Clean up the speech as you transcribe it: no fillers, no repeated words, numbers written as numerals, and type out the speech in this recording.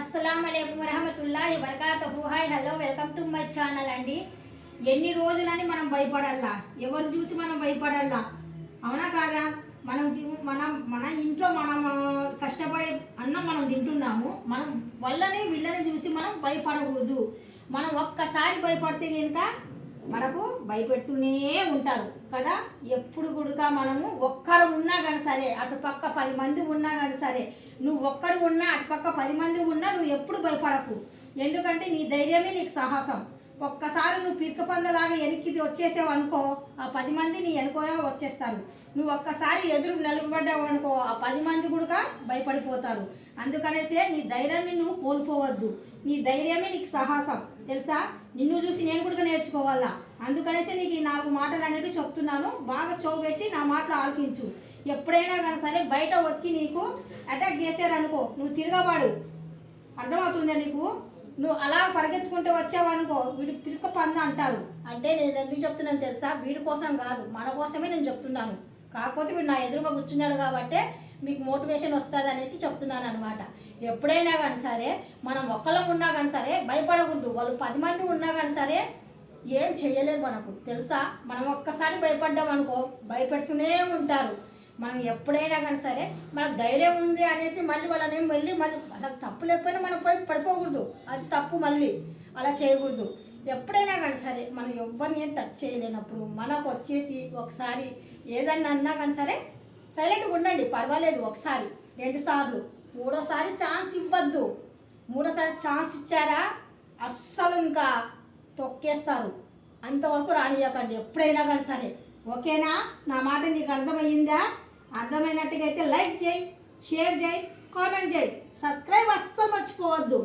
అస్సలాముఅలైకుం వరహమతుల్లాహి వబరకాతుహు. Hi hello welcome to my channel అండి. ఎన్ని రోజులని మనం భయపడాలా? ఎవరు చూసి మనం భయపడాలా? అవునా కాదా? మన ఇంట్లో మనం కష్టపడే అన్నం మనం తింటున్నాము. మనం వాళ్ళని వీళ్ళని చూసి మనం భయపడకూడదు. మనం ఒక్కసారి భయపడితే కనుక మనకు భయపెడుతూనే ఉంటారు కదా. ఎప్పుడు కూడా మనము ఒక్కరు ఉన్నా కానీ సరే, అటుపక్క 10 మంది ఉన్నా కానీ సరే, నువ్వు ఒక్కడు ఉన్నా అటుపక్క 10 మంది ఉన్నా నువ్వు ఎప్పుడు భయపడకు. ఎందుకంటే నీ ధైర్యమే నీకు సాహసం. ఒక్కసారి నువ్వు పిక్క పందలాగా వెనక్కి వచ్చేసావు అనుకో, ఆ 10 మంది నీ వెనుకోనే వచ్చేస్తారు. నువ్వు ఒక్కసారి ఎదురు నిలబడ్డావు అనుకో, ఆ 10 మంది కూడా భయపడిపోతారు. అందుకనేసే నీ ధైర్యాన్ని నువ్వు కోల్పోవద్దు. నీ ధైర్యమే నీకు సాహసం, తెలుసా? నిన్ను చూసి నేను కూడా నేర్చుకోవాలా. అందుకనేసే నీకు ఈ 4 మాటలు అనేవి చెప్తున్నాను. బాగా చౌబెట్టి నా మాటలు ఆలకించు. ఎప్పుడైనా కానీ సరే బయట వచ్చి నీకు అటాక్ చేశారనుకో, నువ్వు తిరగబాడు. అర్థమవుతుందా నీకు? నువ్వు అలా పరిగెత్తుకుంటూ వచ్చావు అనుకో, వీడు పిరుక పంద అంటారు. అంటే నేను ఎందుకు చెప్తున్నాను తెలుసా? వీడి కోసం కాదు, మన కోసమే నేను చెప్తున్నాను. కాకపోతే వీడు నా ఎదురుగా కూర్చున్నాడు కాబట్టి మీకు మోటివేషన్ వస్తుంది అనేసి చెప్తున్నాను అనమాట. ఎప్పుడైనా కానీ సరే మనం ఒక్కళ్ళం ఉన్నా కానీ సరే భయపడకూడదు. వాళ్ళు 10 మంది ఉన్నా కానీ సరే ఏం చేయలేదు మనకు, తెలుసా? మనం ఒక్కసారి భయపడ్డాం అనుకో, భయపెడుతూనే ఉంటారు. మనం ఎప్పుడైనా కానీ సరే మనకు ధైర్యం ఉంది అనేసి మళ్ళీ వాళ్ళని మళ్ళీ వాళ్ళకి తప్పు లేకపోయినా మనం పడిపోకూడదు. అది తప్పు, మళ్ళీ అలా చేయకూడదు. ఎప్పుడైనా కానీ సరే మనం ఎవరిని టచ్ చేయలేనప్పుడు మనకు వచ్చేసి ఒకసారి ఏదన్నా అన్నా కానీ సరే సైలెంట్గా ఉండండి, పర్వాలేదు. ఒకసారి 2 సార్లు, 3వ సారి ఛాన్స్ ఇవ్వద్దు. 3వ సారి ఛాన్స్ ఇచ్చారా అస్సలు ఇంకా తొక్కేస్తారు. అంతవరకు రానియకండి ఎప్పుడైనా కానీ సరే. ఓకేనా? నా మాట నీకు అర్థమయ్యిందా? అర్థమైనట్టుగా అయితే లైక్ చేయి, షేర్ చేయి, కామెంట్ చేయి, సబ్స్క్రైబ్ అస్సలు మర్చిపోవద్దు.